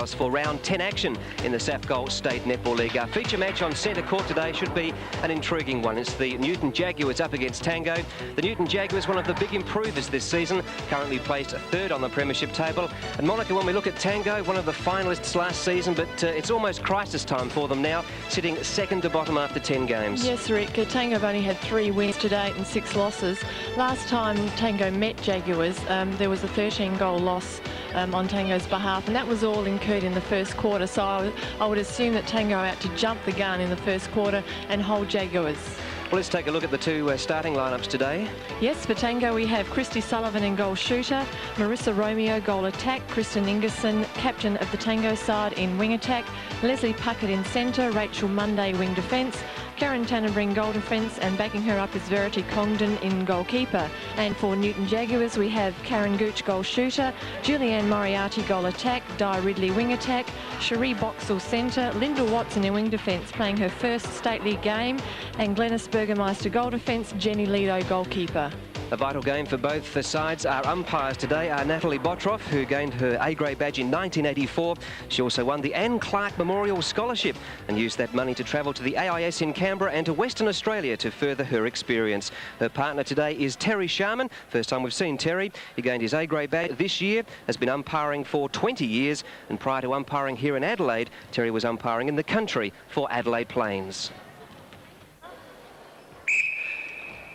For round 10 action in the SAFCOL State Netball League. Our feature match on centre court today should be an intriguing one. It's the Newton Jaguars up against Tango. The Newton Jaguars, one of the big improvers this season, currently placed third on the premiership table. And Monica, when we look at Tango, one of the finalists last season, but it's almost crisis time for them now, sitting second to bottom after 10 games. Yes, Rick. Tango have only had 3 wins to date and 6 losses. Last time Tango met Jaguars, there was a 13-goal loss on Tango's behalf, and that was all incurred in the first quarter, so I would assume that Tango are out to jump the gun in the first quarter and hold Jaguars. Well, let's take a look at the two starting lineups today. Yes, for Tango we have Christy Sullivan in goal shooter, Marissa Romeo goal attack, Kristen Ingerson captain of the Tango side in wing attack, Leslie Puckett in centre, Rachel Monday wing defence, Karen Tannenbring goal defence, and backing her up is Verity Congdon in goalkeeper. And for Newton Jaguars we have Karen Gooch goal shooter, Julianne Moriarty goal attack, Di Ridley wing attack, Cherie Boxall centre, Lyndall Watson in wing defence playing her first state league game, and Glenys Burgermeister goal defence, Jenny Lido goalkeeper. A vital game for both sides. Our umpires today are Natalie Bottroff, who gained her A-grade badge in 1984. She also won the Anne Clark Memorial Scholarship and used that money to travel to the AIS in Canberra and to Western Australia to further her experience. Her partner today is Terry Sharman. First time we've seen Terry. He gained his A-grade badge this year, has been umpiring for 20 years, and prior to umpiring here in Adelaide, Terry was umpiring in the country for Adelaide Plains.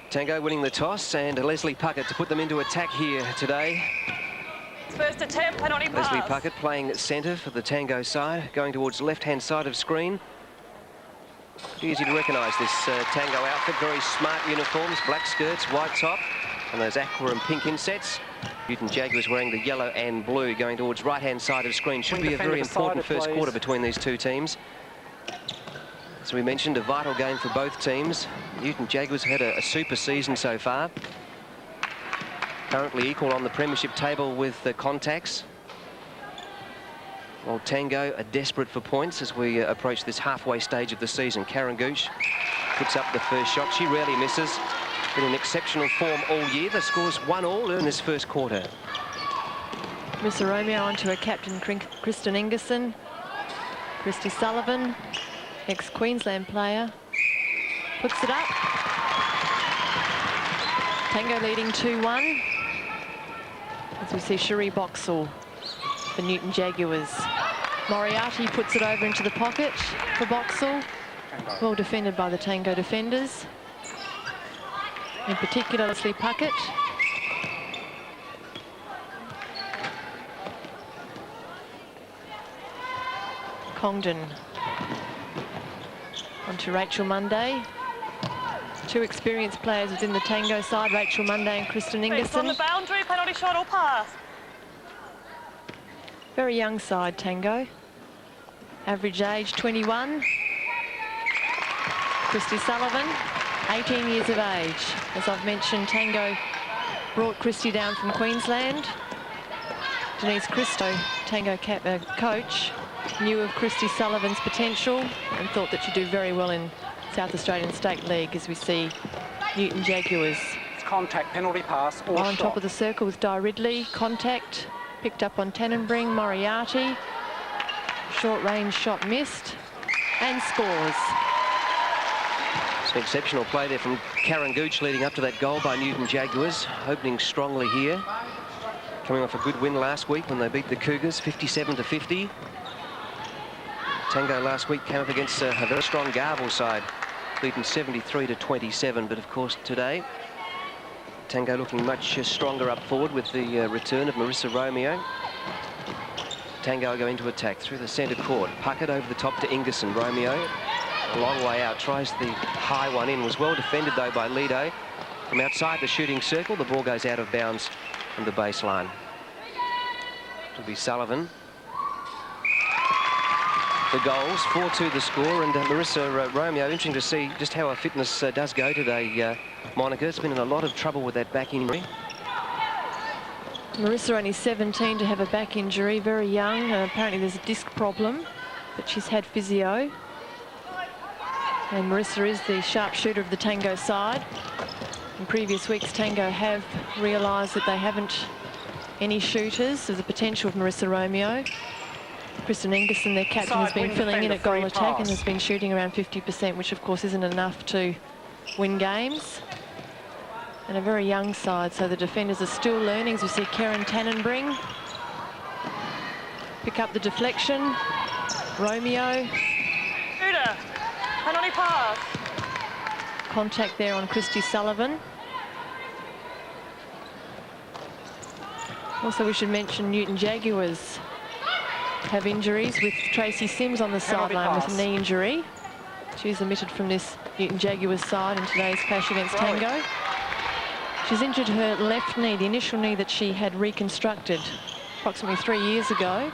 Tango winning the toss, and Leslie Puckett to put them into attack here today. First attempt, penalty pass. Leslie Puckett playing centre for the Tango side, going towards left-hand side of screen. Easy to recognise this Tango outfit. Very smart uniforms, black skirts, white top, and those aqua and pink insets. Newton Jaguars wearing the yellow and blue, going towards right-hand side of screen. Should be a very important first quarter between these two teams. As we mentioned, a vital game for both teams. Newton Jaguars had a super season so far. Currently equal on the premiership table with the Contax. While Tango are desperate for points as we approach this halfway stage of the season. Karen Gooch puts up the first shot. She rarely misses. Been in exceptional form all year. The score's 1-1 in this first quarter. Marissa Romeo onto her captain, Kristen Ingerson. Christy Sullivan, ex-Queensland player, puts it up. Tango leading 2-1. As we see Cherie Boxall for Newton Jaguars. Moriarty puts it over into the pocket for Boxall. Well defended by the Tango defenders. In particular, Leslie Puckett. Congdon. Onto Rachel Monday. 2 experienced players within the Tango side, Rachel Monday and Kristen Ingerson. On the boundary, penalty shot or pass. Very young side, Tango. Average age 21. Christy Sullivan, 18 years of age. As I've mentioned, Tango brought Christy down from Queensland. Denise Christo, Tango coach, knew of Christy Sullivan's potential and thought that she'd do very well in South Australian State League, as we see Newton Jaguars. It's contact, penalty pass or on shot. top of the circle with Di Ridley. Contact, picked up on Tannenbring. Moriarty. Short range shot missed. And scores. Some exceptional play there from Karen Gooch leading up to that goal by Newton Jaguars. Opening strongly here. Coming off a good win last week when they beat the Cougars 57-50. Tango last week came up against a very strong Garville side, beaten 73-27. But of course today, Tango looking much stronger up forward with the return of Marissa Romeo. Tango go into attack through the centre court. Puckett over the top to Ingerson. Romeo a long way out, tries the high one in. Was well defended though by Lido. From outside the shooting circle, the ball goes out of bounds from the baseline. It'll be Sullivan. The goals, 4-2 the score, and Marissa Romeo, interesting to see just how her fitness does go today, Monica. It's been in a lot of trouble with that back injury. Marissa only 17 to have a back injury, very young. Apparently there's a disc problem, but she's had physio. And Marissa is the sharpshooter of the Tango side. In previous weeks, Tango have realised that they haven't any shooters. There's the potential of Marissa Romeo. Kristen Ingerson, their captain, has been filling in at goal attack and has been shooting around 50%, which of course isn't enough to win games. And a very young side, so the defenders are still learning. As we see Karen Tannenbring pick up the deflection. Romeo. Shooter. Penalty pass. Contact there on Christy Sullivan. Also, we should mention Newton Jaguars have injuries, with Tracy Sims on the sideline with a knee injury. She's omitted from this Newton Jaguars side in today's clash against Tango. She's injured her left knee, the initial knee that she had reconstructed approximately 3 years ago.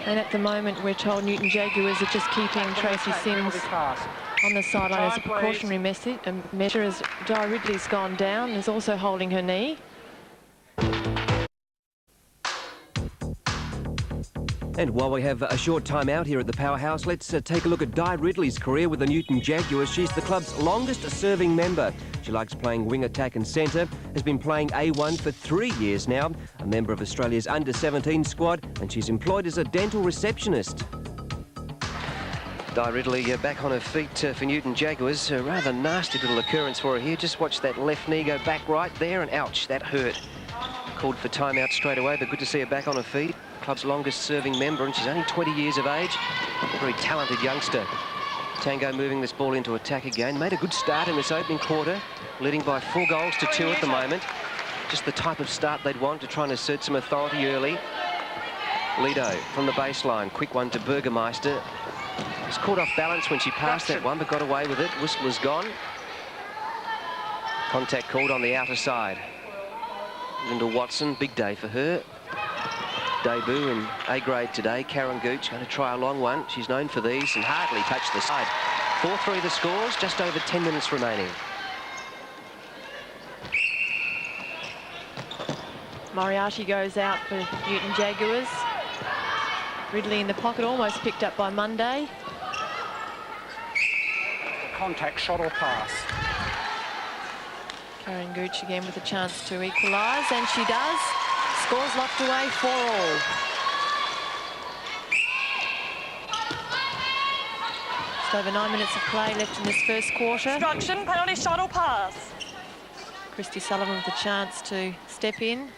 And at the moment, we're told Newton Jaguars are just keeping Tracy Sims on the sideline as a precautionary measure, as Di Ridley's gone down, is also holding her knee. And while we have a short time out here at the Powerhouse, let's take a look at Di Ridley's career with the Newton Jaguars. She's the club's longest serving member. She likes playing wing, attack and centre, has been playing A1 for 3 years now, a member of Australia's under-17 squad, and she's employed as a dental receptionist. Di Ridley back on her feet for Newton Jaguars. A rather nasty little occurrence for her here. Just watch that left knee go back right there, and ouch, that hurt. Called for timeout straight away, but good to see her back on her feet. Club's longest serving member, and she's only 20 years of age. A very talented youngster. Tango moving this ball into attack again. Made a good start in this opening quarter, leading by 4 goals to 2 at the moment. Just the type of start they'd want to try and assert some authority early. Lido from the baseline, quick one to Burgermeister. Was caught off balance when she passed that one, but got away with it. Whistle is gone. Contact called on the outer side. Linda Watson, big day for her. Debut in A grade today. Karen Gooch going to try a long one. She's known for these and hardly touched the side. 4-3 the scores, just over 10 minutes remaining. Moriarty goes out for Newton Jaguars. Ridley in the pocket, almost picked up by Monday. Contact, shot or pass. Karen Gooch again with a chance to equalise, and she does. Scores locked away 4-all. Just over 9 minutes of play left in this first quarter. Obstruction, penalty shot or pass. Christy Sullivan with a chance to step in.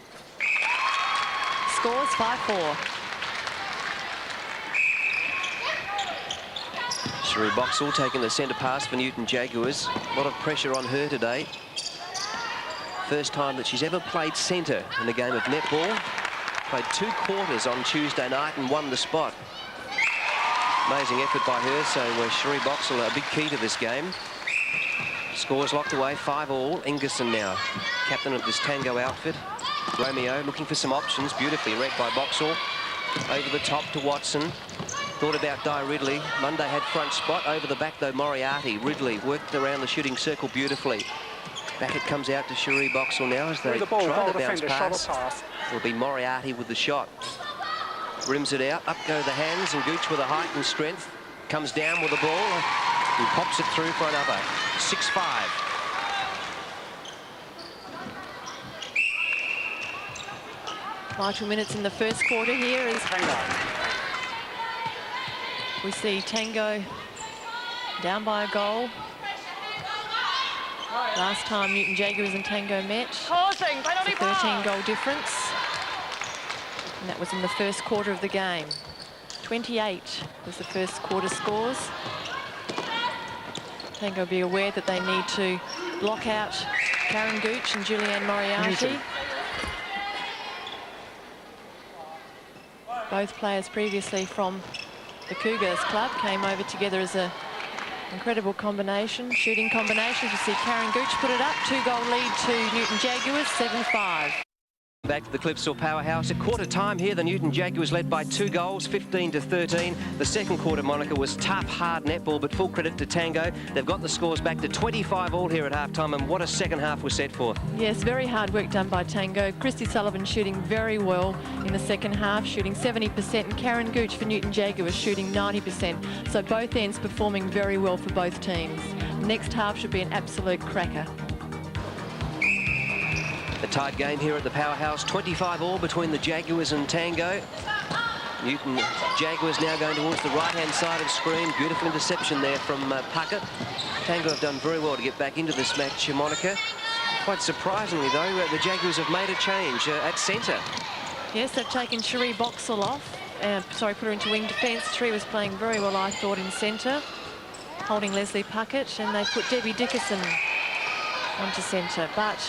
Scores 5-4. Cherie Boxall taking the centre pass for Newton Jaguars. A lot of pressure on her today. First time that she's ever played centre in a game of netball. Played 2 quarters on Tuesday night and won the spot. Amazing effort by her, so Cherie Boxall a big key to this game. Scores locked away, 5-all. Ingerson now, captain of this Tango outfit. Romeo looking for some options, beautifully read by Boxall. Over the top to Watson. Thought about Di Ridley. Monday had front spot. Over the back though, Moriarty. Ridley worked around the shooting circle beautifully. Back it comes out to Cherie Boxall now as they try to bounce past. It'll be Moriarty with the shot. Rims it out, up go the hands, and Gooch with a height and strength. Comes down with the ball and pops it through for another. 6-5. Vital minutes in the first quarter here as we see Tango down by a goal. Last time Newton Jaguars and Tango met, Causing penalty it's a 13-goal difference. And that was in the first quarter of the game. 28 was the first quarter scores. Tango be aware that they need to block out Karen Gooch and Julianne Moriarty. Both players previously from the Cougars club came over together as a incredible combination, shooting combinations. You see Karen Gooch put it up, 2-goal lead to Newton Jaguars, 7-5. Back to the Clipsal Powerhouse. At quarter time here, the Newton Jaguars led by 2 goals, 15-13. The second quarter, Monica, was tough, hard netball, but full credit to Tango. They've got the scores back to 25-all here at half-time, and what a second half was set for. Yes, very hard work done by Tango. Christy Sullivan shooting very well in the second half, shooting 70%, and Karen Gooch for Newton Jaguars shooting 90%. So both ends performing very well for both teams. Next half should be an absolute cracker. A tight game here at the Powerhouse, 25-all between the Jaguars and Tango. Newton Jaguars now going towards the right-hand side of screen. Beautiful interception there from Puckett. Tango have done very well to get back into this match, Monica. Quite surprisingly, though, the Jaguars have made a change at centre. Yes, they've taken Cherie Boxall off. Put her into wing defence. Cherie was playing very well, I thought, in centre, holding Leslie Puckett, and they put Debbie Dickerson onto centre. But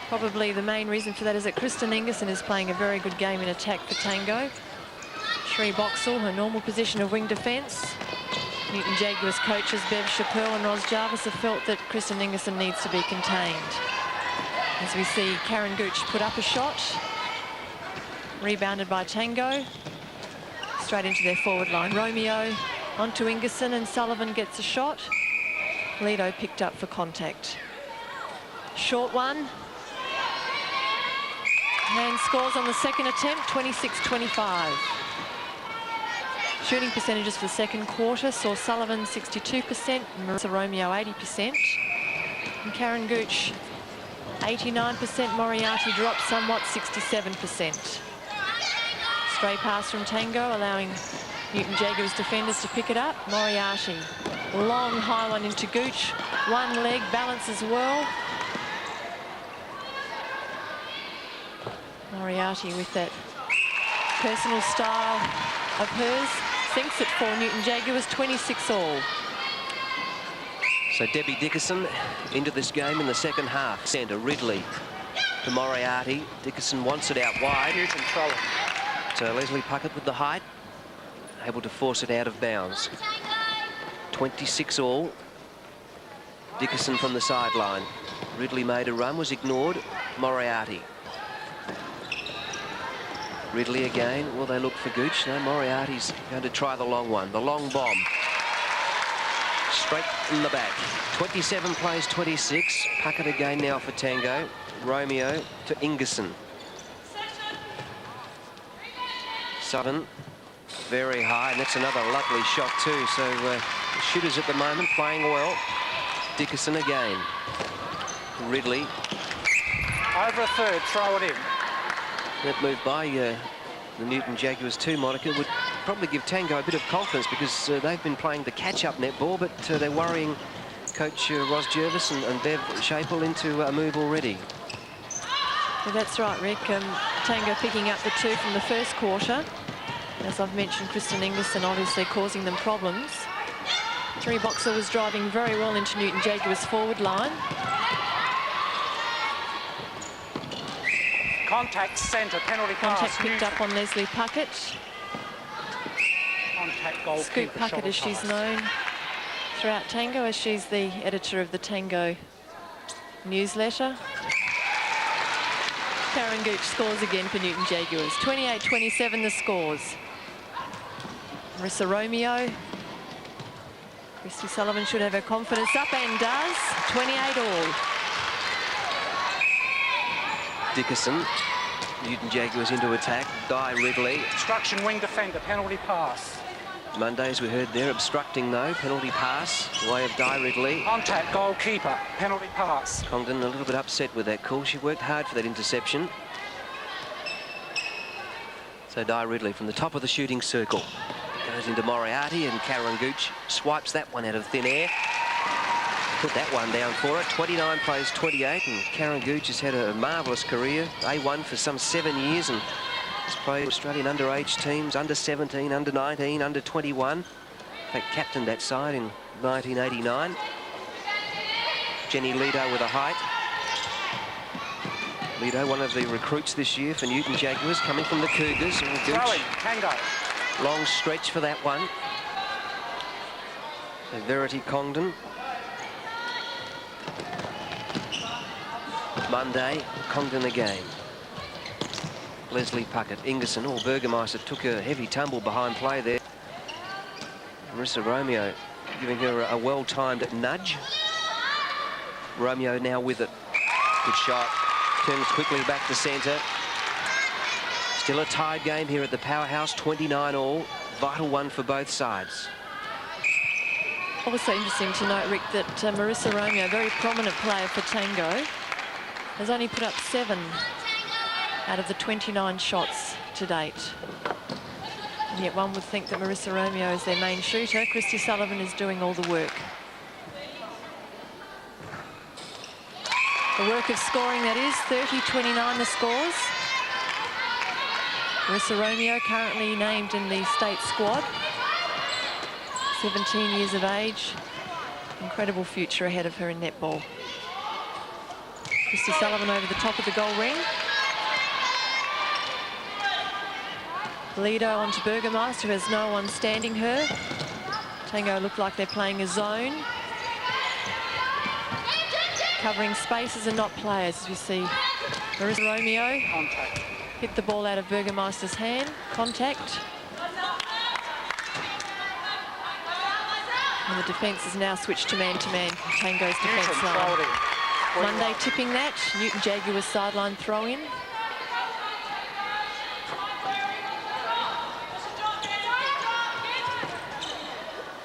probably the main reason for that is that Kristen Ingerson is playing a very good game in attack for Tango. Cherie Boxall, her normal position of wing defence. Newton Jaguars coaches Bev Chappell and Ros Jarvis have felt that Kristen Ingerson needs to be contained. As we see Karen Gooch put up a shot. Rebounded by Tango. Straight into their forward line. Romeo onto Ingerson, and Sullivan gets a shot. Lido picked up for contact. Short one. And scores on the second attempt, 26-25. Shooting percentages for the second quarter saw Sullivan 62%, Marissa Romeo 80%. And Karen Gooch 89%, Moriarty dropped somewhat, 67%. Stray pass from Tango, allowing Newton Jaguars defenders to pick it up. Moriarty, long high one into Gooch. One leg, balances well. Moriarty with that personal style of hers. Sinks it for Newton Jaguars, 26 all. So Debbie Dickerson into this game in the second half. Centre, Ridley to Moriarty. Dickerson wants it out wide. Newton throw it. So Leslie Puckett with the height, able to force it out of bounds. 26 all. Dickerson from the sideline. Ridley made a run, was ignored. Moriarty. Ridley again. Will they look for Gooch? No, Moriarty's going to try the long one. The long bomb. Straight in the back. 27 plays 26. Puckett again now for Tango. Romeo to Ingerson. Southern, very high, and that's another lovely shot too. So the shooters at the moment playing well. Dickerson again. Ridley. Over a third, throw it in. That move by the Newton Jaguars too, Monica, would probably give Tango a bit of confidence, because they've been playing the catch-up netball, but they're worrying Coach Ros Jarvis and Bev Chappell into a move already. Well, that's right, Rick. Tango picking up the two from the first quarter. As I've mentioned, Kristen Ingerson obviously causing them problems. Cherie Boxall was driving very well into Newton Jaguars' forward line. Contact centre, penalty pass. Contact picked Newton. up on Leslie Puckett. Contact goal. Scoop Puckett, as she's known throughout Tango, as she's the editor of the Tango newsletter. Karen Gooch scores again for Newton Jaguars. 28-27 the scores. Marissa Romeo. Christy Sullivan should have her confidence up, and does. 28 all. Dickerson. Newton Jaguars into attack. Di Ridley. Obstruction wing defender, penalty pass. Mondays we heard there, obstructing though. Penalty pass. Way of Di Ridley. Contact goalkeeper, penalty pass. Congdon a little bit upset with that call. She worked hard for that interception. So Di Ridley from the top of the shooting circle goes into Moriarty, and Karen Gooch swipes that one out of thin air. Put that one down for her. 29 plays 28, and Karen Gooch has had a marvellous career. A1 for some 7 years, and has played Australian underage teams, under 17, under 19, under 21. In fact, captained that side in 1989. Jenny Lido with a height. Lido, one of the recruits this year for Newton Jaguars, coming from the Cougars. And Gooch, Tango. long stretch for that one. So Verity Congdon. Monday, Congdon again. Leslie Puckett, Ingerson. Oh, Burgermeister took a heavy tumble behind play there. Marissa Romeo giving her a well-timed nudge. Romeo now with it. Good shot. Turns quickly back to centre. Still a tied game here at the Powerhouse, 29 all. Vital one for both sides. Also interesting to note, Rick, that Marissa Romeo, a very prominent player for Tango, has only put up 7 out of the 29 shots to date. And yet one would think that Marissa Romeo is their main shooter. Christy Sullivan is doing all the work. The work of scoring, that is. 30-29 the scores. Marissa Romeo currently named in the state squad. 17 years of age. Incredible future ahead of her in netball. Christy Sullivan over the top of the goal ring. Lido onto Burgermeister, who has no one standing her. Tango look like they're playing a zone. Covering spaces and not players, as we see Marissa Romeo Contact. hit the ball out of Burgermeister's hand. Contact. And the defence is now switched to man-to-man. Tango's defence line. Monday tipping that. Newton Jaguars sideline throw-in.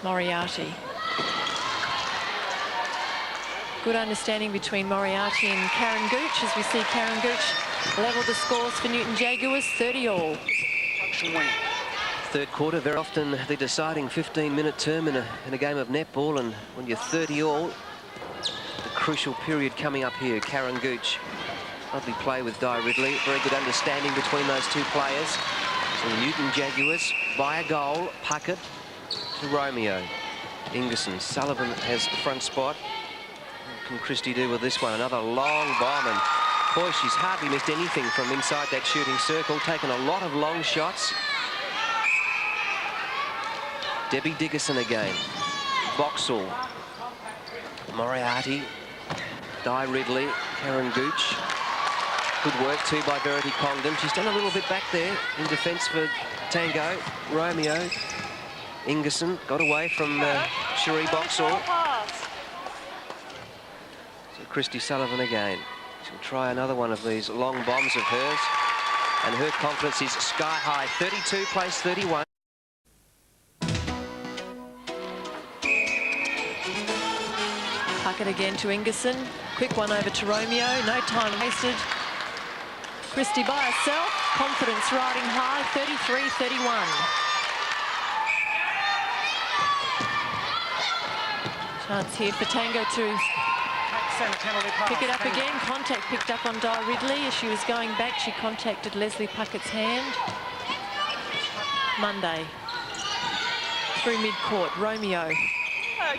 Moriarty. Good understanding between Moriarty and Karen Gooch, as we see Karen Gooch level the scores for Newton Jaguars, 30-all. Third quarter, very often the deciding 15-minute term in a game of netball, and when you're 30-all, the crucial period coming up here. Karen Gooch, lovely play with Di Ridley, very good understanding between those two players. So the Newton Jaguars by a goal, Puckett to Romeo. Ingerson, Sullivan has the front spot. What can Christie do with this one? Another long bomb, and boy, she's hardly missed anything from inside that shooting circle, taken a lot of long shots. Debbie Dickerson again. Boxall. Moriarty. Di Ridley. Karen Gooch. Good work too by Verity Congdon. She's done a little bit back there in defence for Tango. Romeo. Ingerson got away from Cherie Boxall. So Christy Sullivan again. She'll try another one of these long bombs of hers. And her confidence is sky high. 32 plays 31. Puckett again to Ingerson. Quick one over to Romeo. No time wasted. Christie by herself. Confidence riding high. 33-31. Chance here for Tango to pick it up again. Contact picked up on Di Ridley. As she was going back, she contacted Leslie Puckett's hand. Monday. Through mid-court. Romeo.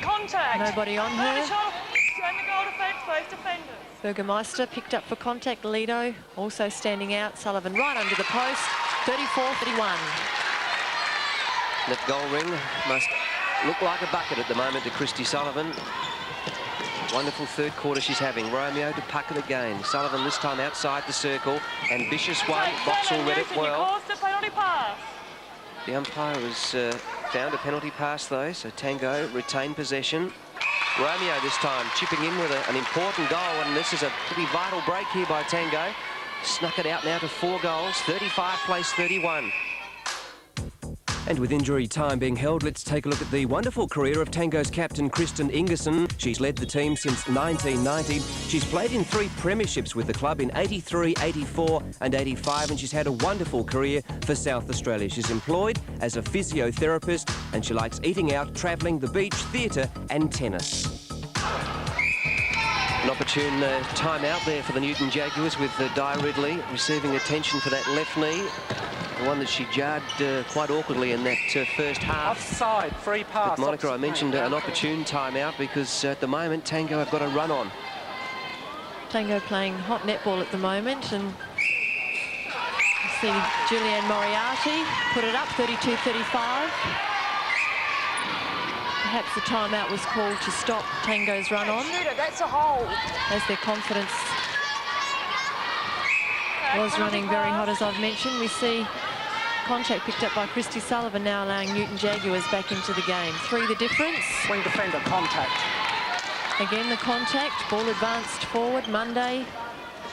Contact. Nobody on her. And the goal defence, both defenders. Burgermeister picked up for contact. Lido also standing out. Sullivan right under the post. 34-31. That goal ring must look like a bucket at the moment to Christy Sullivan. Wonderful third quarter she's having. Romeo to Puckett again. Sullivan this time outside the circle. Ambitious one. Boxall read it well. The umpire has found a penalty pass though, so Tango retained possession. Romeo this time chipping in with an important goal, and this is a pretty vital break here by Tango. Snuck it out now to 4 goals. 35 plays 31. And with injury time being held, let's take a look at the wonderful career of Tango's captain, Kristen Ingerson. She's led the team since 1990. She's played in 3 premierships with the club in 83, 84 and 85, and she's had a wonderful career for South Australia. She's employed as a physiotherapist, and she likes eating out, travelling, the beach, theatre and tennis. An opportune time-out there for the Newton Jaguars with Di Ridley receiving attention for that left knee. The one that she jarred quite awkwardly in that first half. Offside, free pass. But Monica, I mentioned an opportune timeout because at the moment Tango have got a run on. Tango playing hot netball at the moment, and you see Julianne Moriarty put it up 32-35. Perhaps the timeout was called to stop Tango's run on. That's a hold. As their confidence was running very hot, as I've mentioned. We see contact picked up by Christy Sullivan, now allowing Newton Jaguars back into the game. 3 the difference. Swing defender, contact. Again the contact, ball advanced forward. Monday,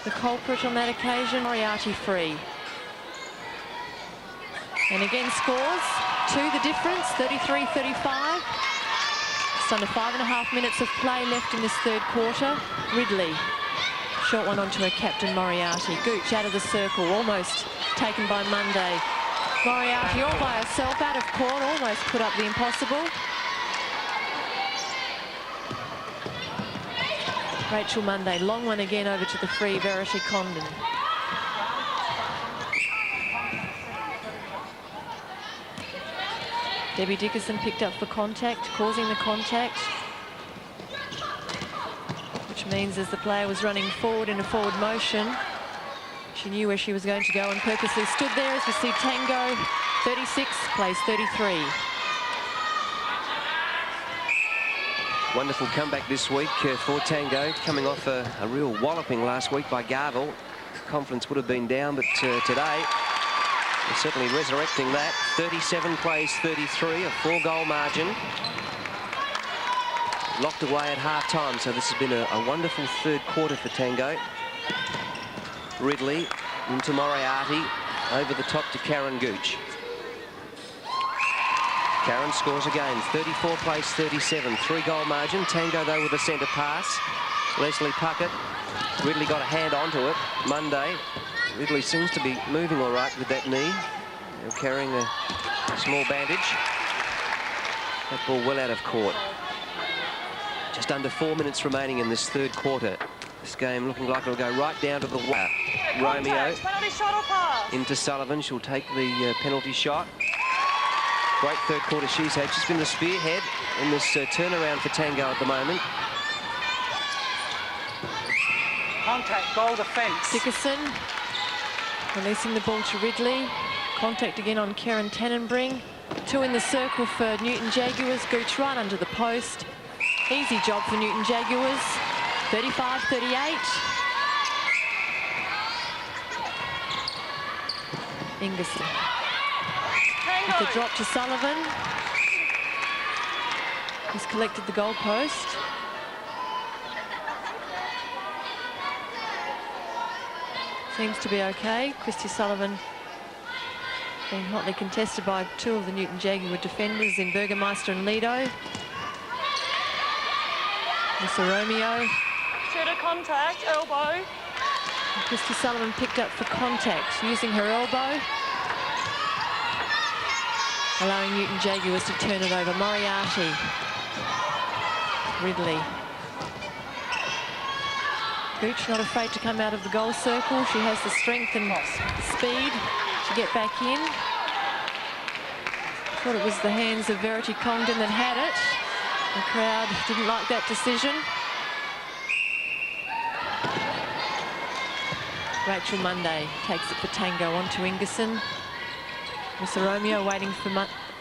the culprit on that occasion. Moriarty free. And again scores. 2 the difference, 33-35. Just under 5.5 minutes of play left in this third quarter. Ridley. Short one onto her captain, Moriarty. Gooch out of the circle, almost taken by Monday. Moriarty all by herself, out of court, almost put up the impossible. Rachel Monday, long one again over to the free, Verity Condon. Debbie Dickerson picked up for contact, causing the contact, which means as the player was running forward in a forward motion, she knew where she was going to go and purposely stood there, as we see Tango 36 plays 33. Wonderful comeback this week for Tango, coming off a real walloping last week by Garville. Confidence would have been down, but today they're certainly resurrecting that. 37 plays 33, a 4-goal margin. Locked away at half-time, so this has been a wonderful third quarter for Tango. Ridley into Moriarty, over the top to Karen Gooch. Karen scores again, 34 plays 37, 3-goal margin. Tango, though, with a centre pass. Leslie Puckett. Ridley got a hand onto it. Monday. Ridley seems to be moving all right with that knee. They're carrying a small bandage. That ball well out of court. Just under 4 minutes remaining in this third quarter. This game looking like it'll go right down to the wire. Romeo into Sullivan. She'll take the penalty shot. Great third quarter she's had. She's been the spearhead in this turnaround for Tango at the moment. Contact, goal defence. Dickerson releasing the ball to Ridley. Contact again on Karen Tannenbring. 2 in the circle for Newton Jaguars. Gooch right under the post. Easy job for Newton Jaguars. 35-38. Ingerson. With the drop to Sullivan. He's collected the goal post. Seems to be okay. Christy Sullivan being hotly contested by 2 of the Newton Jaguar defenders in Burgermeister and Lido. Mr. Romeo. Shooter contact, elbow. And Christy Sullivan picked up for contact, using her elbow, allowing Newton Jaguars to turn it over. Moriarty. Ridley. Gooch not afraid to come out of the goal circle. She has the strength and speed to get back in. Thought it was the hands of Verity Condon that had it. The crowd didn't like that decision. Rachel Monday takes it for Tango onto Ingerson. Mr. Romeo waiting for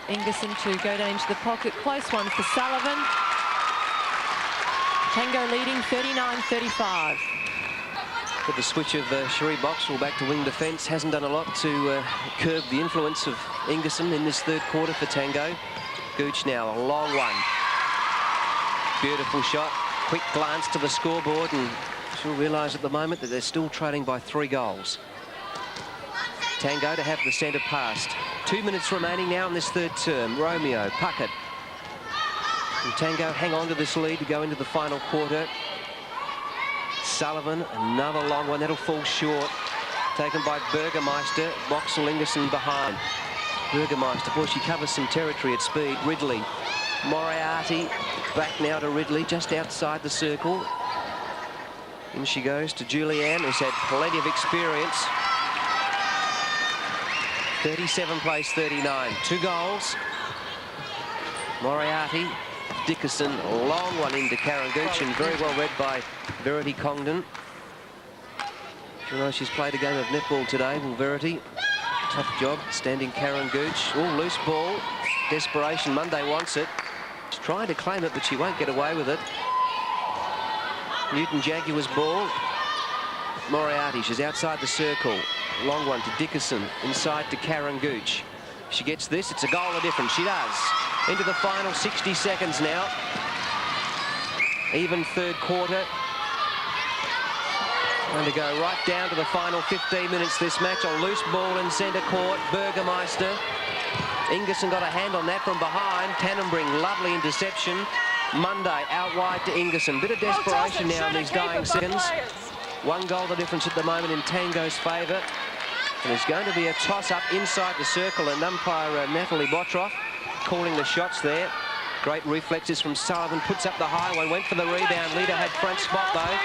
Ingerson to go down into the pocket. Close one for Sullivan. Tango leading 39-35. With the switch of Cherie Boxall back to wing defence, hasn't done a lot to curb the influence of Ingerson in this third quarter for Tango. Gooch now, a long one. Beautiful shot. Quick glance to the scoreboard, and she'll realise at the moment that they're still trailing by 3 goals. Tango to have the centre passed. 2 minutes remaining now in this third term. Romeo, Puckett. And Tango hang on to this lead to go into the final quarter. Sullivan, another long one. That'll fall short. Taken by Burgermeister. Boxall, Ingerson behind. Burgermeister, boy, she covers some territory at speed. Ridley. Moriarty. Back now to Ridley, just outside the circle. In she goes to Julianne, who's had plenty of experience. 37 plays 39. 2 goals. Moriarty. Dickerson, a long one into Karen Gooch, and very well read by Verity Condon. You know, she's played a game of netball today, well, Verity. Tough job, standing Karen Gooch. Oh, loose ball. Desperation, Monday wants it. She's trying to claim it, but she won't get away with it. Newton Jaguars ball. Moriarty, she's outside the circle. Long one to Dickerson, inside to Karen Gooch. If she gets this, it's a goal of difference. She does. Into the final 60 seconds now. Even third quarter. Going to go right down to the final 15 minutes this match. A loose ball in centre court. Burgermeister. Ingerson got a hand on that from behind. Tannenbring, lovely interception. Monday out wide to Ingerson. Bit of desperation now in these dying seconds. 1 goal the difference at the moment in Tango's favour. And there's going to be a toss-up inside the circle, and umpire Natalie Bottroff calling the shots there. Great reflexes from Sullivan, puts up the high one, went for the rebound. Lido had front spot though.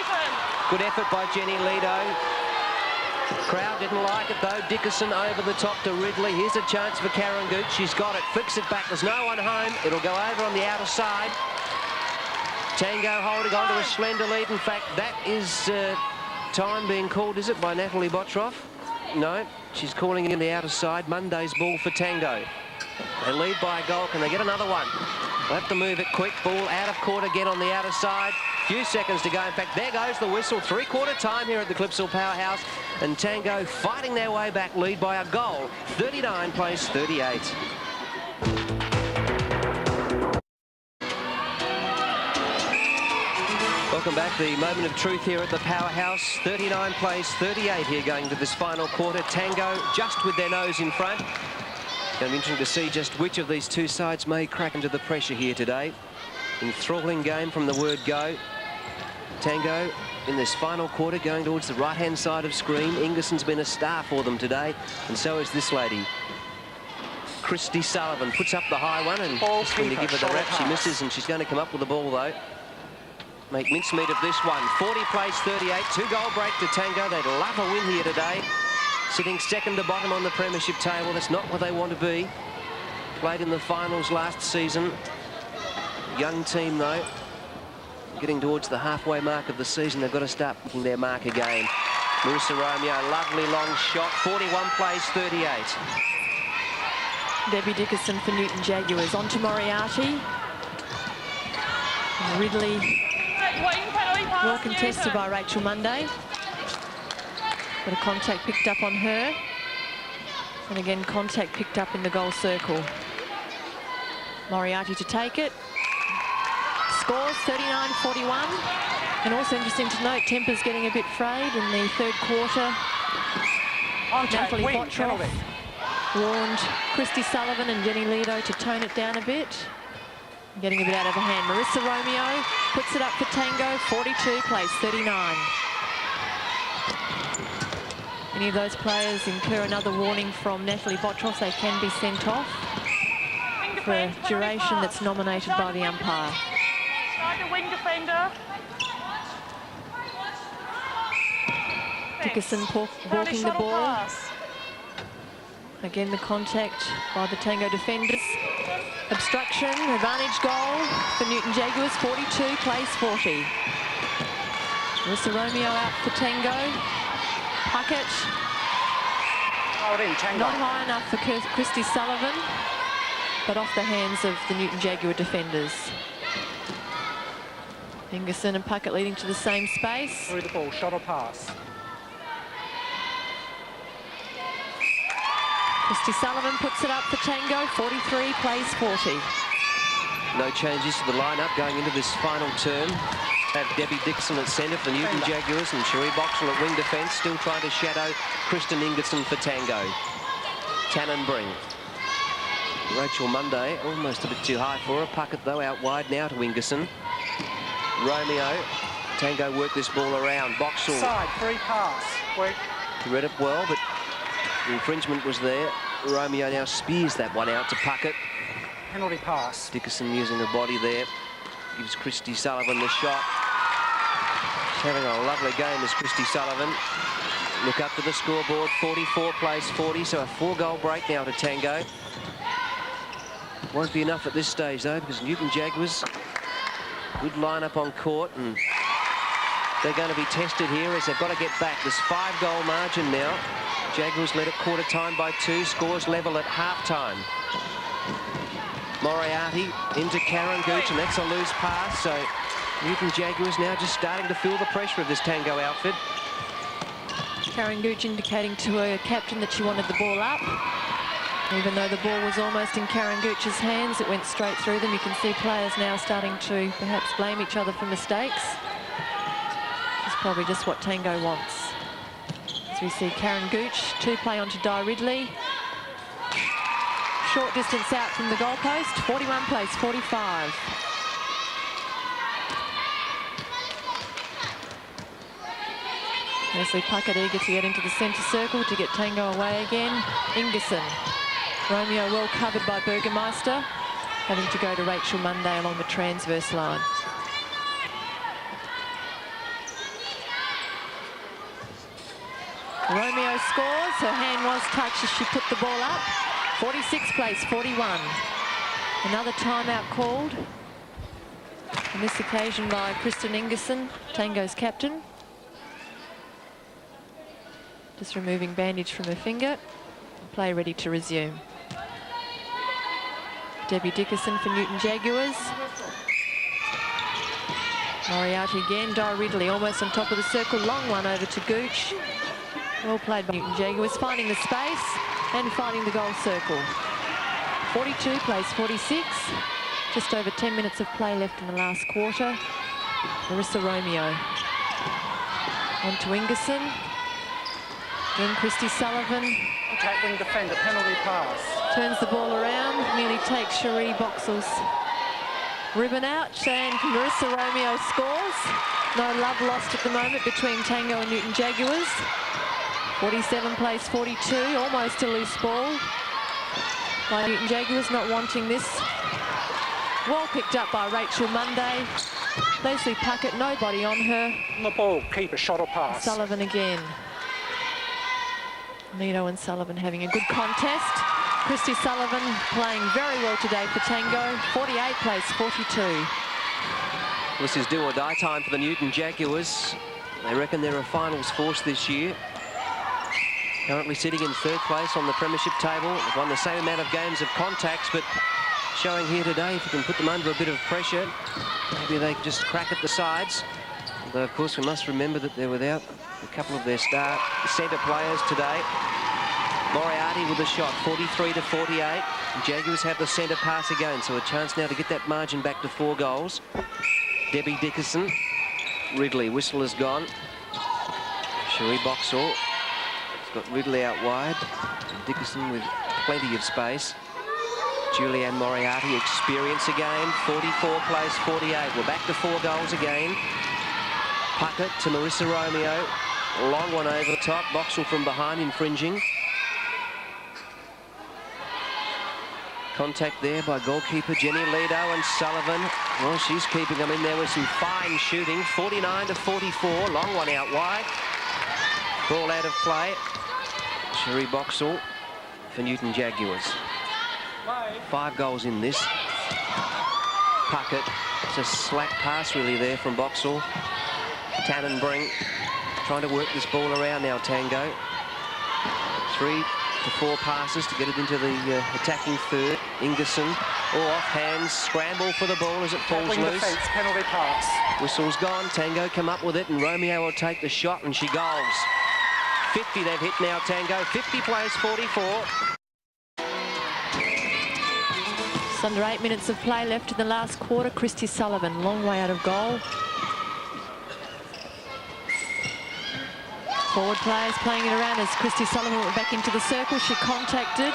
Good effort by Jenny Lido. Crowd didn't like it though. Dickerson over the top to Ridley. Here's a chance for Karen Gooch. She's got it, flicks it back. There's no one home. It'll go over on the outer side. Tango holding on to a slender lead. In fact, that is time being called, is it, by Natalie Bottroff? No, she's calling it in the outer side. Monday's ball for Tango. They lead by a goal. Can they get another one? They'll have to move it quick. Ball out of court again on the outer side. Few seconds to go. In fact, there goes the whistle. Three-quarter time here at the Clipsal Powerhouse. And Tango fighting their way back, lead by a goal. 39 plays 38. Welcome back. The moment of truth here at the Powerhouse. 39 plays 38 here going to this final quarter. Tango just with their nose in front. Going to be interesting to see just which of these two sides may crack into the pressure here today. Enthralling game from the word go. Tango in this final quarter going towards the right-hand side of screen. Ingerson's been a star for them today, and so is this lady. Christy Sullivan puts up the high one, and just when you give her the rap, she misses, and she's going to come up with the ball though. Make mincemeat of this one. 40 plays 38, 2-goal break to Tango. They'd love a win here today. Sitting second to bottom on the premiership table. That's not what they want to be. Played in the finals last season. Young team though. Getting towards the halfway mark of the season. They've got to start picking their mark again. Marissa Romeo, lovely long shot. 41 plays 38. Debbie Dickerson for Newton Jaguars. On to Moriarty. Ridley. Well contested by Rachel Monday. But a contact picked up on her. And again, contact picked up in the goal circle. Moriarty to take it. Scores 39-41. And also interesting to note, tempers getting a bit frayed in the third quarter. Natalie Bottroff warned Christy Sullivan and Jenny Lido to tone it down a bit. Getting a bit out of the hand. Marissa Romeo puts it up for Tango. 42 plays 39. Any of those players incur another warning from Natalie Bottroff, they can be sent off for a duration that's nominated by the umpire. Wing defender. Dickerson walking the ball. Again, the contact by the Tango defenders. Obstruction, advantage goal for Newton Jaguars. 42 plays 40. Marissa Romeo out for Tango. Puckett. Not high enough for Christy Sullivan, but off the hands of the Newton Jaguar defenders. Ingerson and Puckett leading to the same space. Through the ball, shot or pass. Christy Sullivan puts it up for Tango. 43 plays 40. No changes to the lineup going into this final term. Have Debbie Dixon at centre for Newton Jaguars and Cherie Boxall at wing defence, still trying to shadow Kristen Ingerson for Tango. Tannenbring. Rachel Monday, almost a bit too high for her. Puckett, though, out wide now to Ingerson. Romeo. Tango worked this ball around. Boxall. Side, free pass. Work. Read it well, but the infringement was there. Romeo now spears that one out to Puckett. Penalty pass. Dickerson using the body there. Gives Christy Sullivan the shot. She's having a lovely game as Christy Sullivan. Look up to the scoreboard. 44 plays 40, so a 4-goal break now to Tango. Won't be enough at this stage though, because Newton Jaguars, good lineup on court, and they're going to be tested here as they've got to get back. This 5-goal margin now. Jaguars led at quarter time by 2, scores level at half-time. Moriarty into Karen Gooch, and that's a loose pass, so Newton Jaguars now just starting to feel the pressure of this Tango outfit. Karen Gooch indicating to her captain that she wanted the ball up. Even though the ball was almost in Karen Gooch's hands, it went straight through them. You can see players now starting to perhaps blame each other for mistakes. It's probably just what Tango wants. As we see Karen Gooch, 2 play onto Di Ridley. Short distance out from the goalpost, 41 plays 45. Leslie Puckett eager to get into the centre circle to get Tango away again. Ingerson. Romeo well covered by Burgermeister, having to go to Rachel Monday along the transverse line. Romeo scores. Her hand was touched as she put the ball up. 46 plays 41. Another timeout called. On this occasion by Kristen Ingerson, Tango's captain. Just removing bandage from her finger. Play ready to resume. Debbie Dickerson for Newton Jaguars. Moriarty again. Di Ridley almost on top of the circle. Long one over to Gooch. Well played by Newton Jaguars, finding the space and finding the goal circle. 42 plays 46. Just over 10 minutes of play left in the last quarter. Marissa Romeo. On to Ingerson. Then Christy Sullivan. Contact wing defender, penalty pass. Turns the ball around, nearly takes Cherie Boxall's ribbon out, and Marissa Romeo scores. No love lost at the moment between Tango and Newton Jaguars. 47 plays 42, almost a loose ball by Newton Jaguars, not wanting this. Well picked up by Rachel Monday. Leslie Puckett, nobody on her. On the ball, keeper, shot or pass. Sullivan again. Nito and Sullivan having a good contest. Christy Sullivan playing very well today for Tango. 48 plays 42. This is do or die time for the Newton Jaguars. They reckon they're a finals force this year. Currently sitting in third place on the premiership table. They've won the same amount of games of contacts, but showing here today, if you can put them under a bit of pressure, maybe they just crack at the sides. Although, of course, we must remember that they're without a couple of their star centre players today. Moriarty with a shot, 43 to 48. Jaguars have the centre pass again, so a chance now to get that margin back to 4 goals. Debbie Dickerson. Ridley, whistle is gone. Cherie Boxall. It's got Ridley out wide. Dickerson with plenty of space. Julianne Moriarty, experience again. 44 plays 48. We're back to 4 goals again. Puckett to Marissa Romeo. Long one over the top. Boxall from behind, infringing. Contact there by goalkeeper Jenny Lido and Sullivan. Well, she's keeping them in there with some fine shooting. 49 to 44. Long one out wide. Ball out of play. Cherie Boxall for Newton Jaguars. 5 goals in this. Puckett. It's a slack pass really there from Boxall. Tannenbring trying to work this ball around now, Tango. 3 to 4 passes to get it into the attacking third. Ingerson, off hands, scramble for the ball as it falls loose. Defense, penalty pass. Whistle's gone, Tango come up with it, and Romeo will take the shot, and she goals. 50 they've hit now, Tango. 50 plays 44. Just under 8 minutes of play left in the last quarter. Christy Sullivan, long way out of goal. Forward players playing it around as Christy Sullivan went back into the circle. She contacted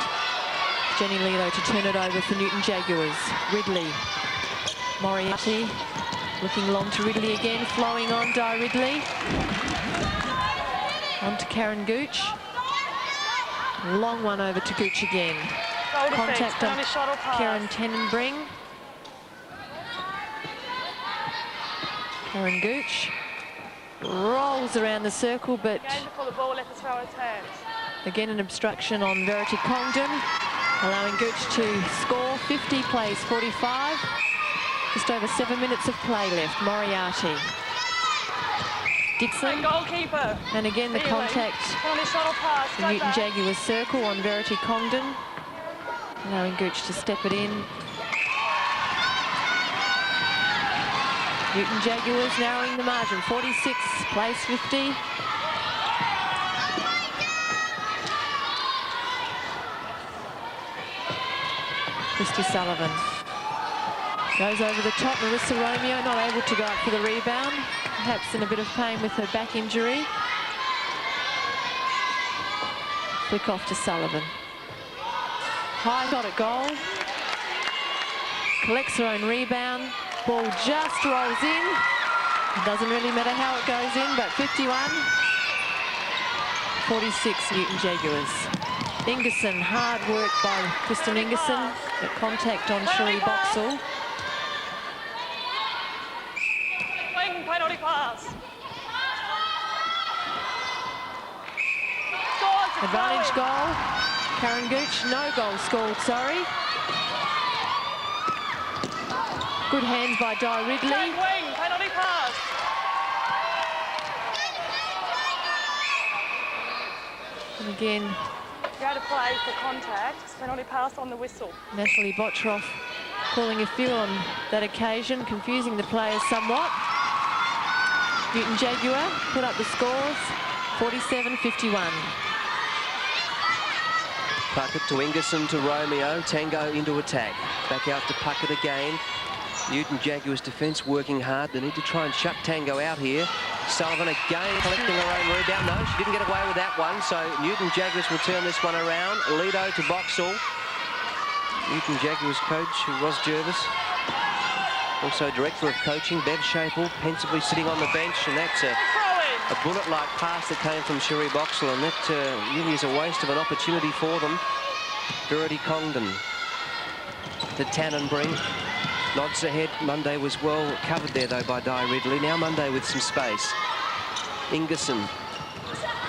Jenny Lido to turn it over for Newton Jaguars. Ridley. Moriarty looking long to Ridley again, flowing on Di Ridley. On to Karen Gooch. Long one over to Gooch again. Contact on Karen Tannenbring. Karen Gooch rolls around the circle, but again an obstruction on Verity Congdon, allowing Gooch to score. 50 plays 45. Just over 7 minutes of play left. Moriarty. Dixon. Goalkeeper. And again the contact. The Newton Jaguars circle on Verity Congdon, allowing Gooch to step it in. Newton Jaguars narrowing the margin. 46 plays 50. Christy Sullivan goes over the top. Marissa Romeo not able to go up for the rebound, perhaps in a bit of pain with her back injury. Flick off to Sullivan. High shot at goal. Collects her own rebound. Ball just rolls in. It doesn't really matter how it goes in, but 51. 46 Newton Jaguars. Ingerson, hard work by Kristen Ingerson. The contact on Cherie Boxall. Wing, penalty pass. Advantage goal. Karen Gooch, no goal scored, sorry. Good hands by Di Ridley. Wing, penalty pass. And again, Go to play for contact. Penalty pass on the whistle. Natalie Bottroff calling a few on that occasion, confusing the players somewhat. Newton Jaguar put up the scores, 47-51. Puckett to Ingerson to Romeo. Tango into attack. Back out to Puckett again. Newton Jaguars defence working hard. They need to try and shut Tango out here. Sullivan again collecting her own rebound. No, she didn't get away with that one. So Newton Jaguars will turn this one around. Lido to Boxall. Newton Jaguars coach, who was Jervis. Also director of coaching, Bev Shapel, pensively sitting on the bench. And that's a bullet-like pass that came from Cherie Boxall. And that really is a waste of an opportunity for them. Verity Congdon to Tannenbrink. Nods ahead. Monday was well covered there, though, by Di Ridley. Now Monday with some space. Ingerson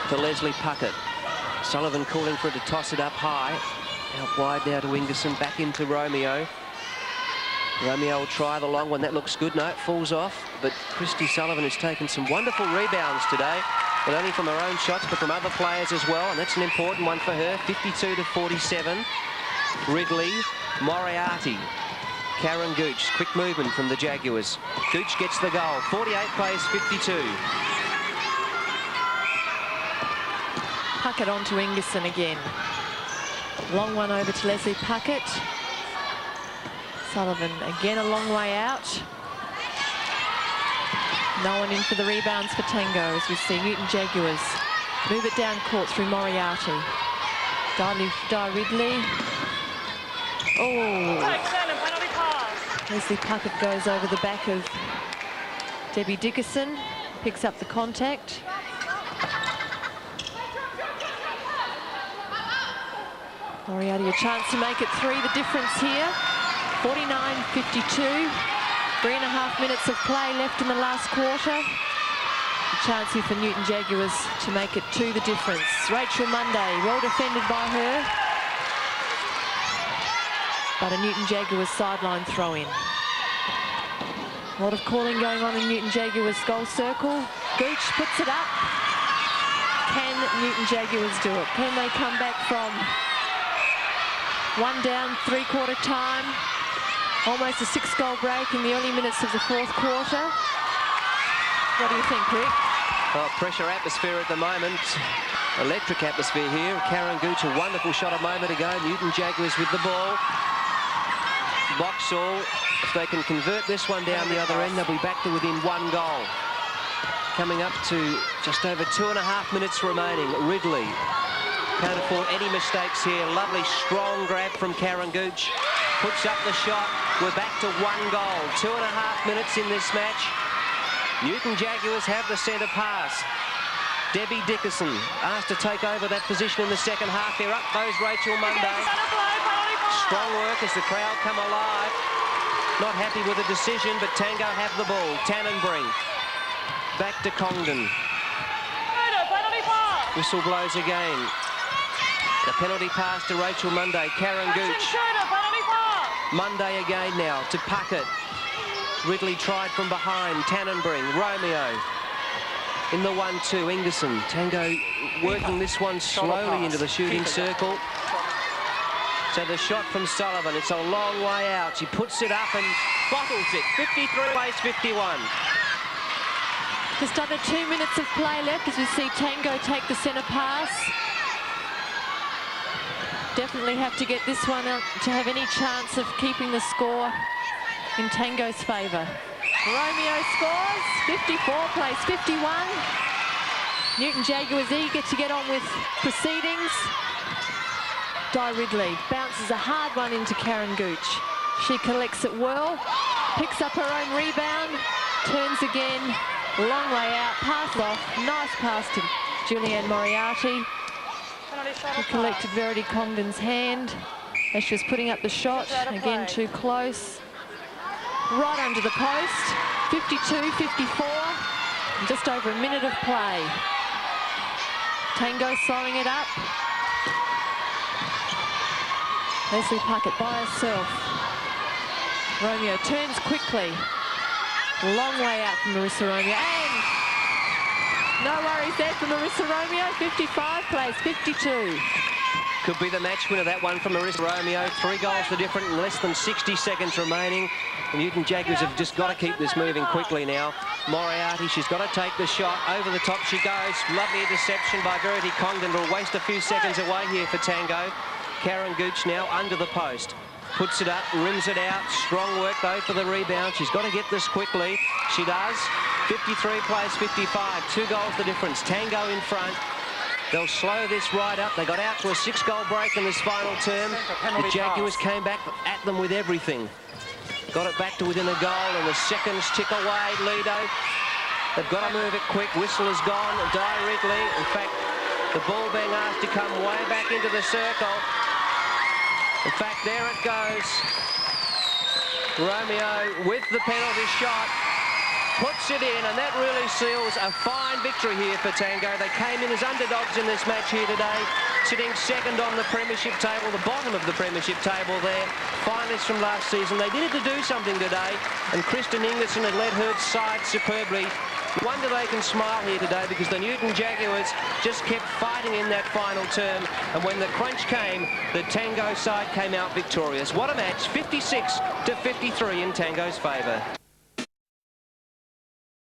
to Leslie Puckett. Sullivan calling for her to toss it up high. Out wide now to Ingerson. Back into Romeo. Romeo will try the long one. That looks good. No, it falls off. But Christy Sullivan has taken some wonderful rebounds today. Not only from her own shots, but from other players as well. And that's an important one for her. 52-47. Ridley, Moriarty. Karen Gooch, quick movement from the Jaguars. Gooch gets the goal. 48 plays 52. Puckett on to Ingerson again. Long one over to Leslie Puckett. Sullivan again a long way out. No one in for the rebounds for Tango as we see Newton Jaguars move it down court through Moriarty. Di Ridley. Oh. Leslie Puckett goes over the back of Debbie Dickerson, picks up the contact. Moriarty a chance to make it three, the difference here. 49-52, 3.5 minutes of play left in the last quarter. A chance here for Newton Jaguars to make it two, the difference. Rachel Monday, well defended by her. But a Newton Jaguars sideline throw-in. A lot of calling going on in Newton Jaguars goal circle. Gooch puts it up. Can Newton Jaguars do it? Can they come back from one down, three-quarter time? Almost a 6-goal break in the early minutes of the fourth quarter. What do you think, Rick? Well, pressure atmosphere at the moment. Electric atmosphere here. Karen Gooch, a wonderful shot a moment ago. Newton Jaguars with the ball. Boxall, if they can convert this one down the other end, they'll be back to within 1 goal. Coming up to just over 2.5 minutes remaining. Ridley can't afford any mistakes here. Lovely strong grab from Karen Gooch. Puts up the shot. We're back to 1 goal. 2.5 minutes in this match. Newton Jaguars have the centre pass. Debbie Dickerson asked to take over that position in the second half. Here up goes Rachel Monday. Strong work as the crowd come alive. Not happy with the decision, but Tango have the ball. Tannenbrink. Back to Congdon. Whistle blows again. The penalty pass to Rachel Monday. Karen Gooch. Monday again now to Puckett. Ridley tried from behind. Tannenbrink. Romeo. In the 1-2, Ingerson. Tango working this one slowly into the shooting circle. So the shot from Sullivan, it's a long way out. She puts it up and bottles it. 53 plays 51. Just under 2 minutes of play left as we see Tango take the centre pass. Definitely have to get this one out to have any chance of keeping the score in Tango's favour. Romeo scores, 54 plays 51. Newton Jaguars eager to get on with proceedings. Di Ridley bounces a hard one into Karen Gooch. She collects it well, picks up her own rebound, turns again, long way out, pass off, nice pass to Julianne Moriarty, Penalty shot who or collected pass? Verity Congdon's hand as she was putting up the shot. Out of Again, play. too close. Right under the post. 52-54. Just over a minute of play. Tango slowing it up. Leslie Puckett by herself. Romeo turns quickly. Long way out from Marissa Romeo. And no worries there for Marissa Romeo. 55 plays 52. Could be the match winner, that one from Marissa Romeo. 3 goals to different in less than 60 seconds remaining. The Newton Jaguars have just got to keep this moving quickly now. Moriarty, she's got to take the shot. Over the top she goes. Lovely interception by Verity Congdon. Will waste a few seconds away here for Tango. Karen Gooch now under the post. Puts it up, rims it out. Strong work though for the rebound. She's got to get this quickly. She does. 53 plays 55. 2 goals the difference. Tango in front. They'll slow this right up. They got out to a 6-goal break in this final term. The Jaguars came back at them with everything. Got it back to within a goal, and the seconds tick away. Lido, they've got to move it quick. Whistle is gone. Ridley. In fact, the ball being asked to come way back into the circle. In fact, there it goes. Romeo with the penalty shot. Puts it in, and that really seals a fine victory here for Tango. They came in as underdogs in this match here today, sitting second on the premiership table, the bottom of the premiership table there. Finalists from last season. They needed to do something today, and Kristen Ingerson had led her side superbly. No wonder they can smile here today, because the Newton Jaguars just kept fighting in that final term, and when the crunch came, the Tango side came out victorious. What a match, 56-53 in Tango's favour.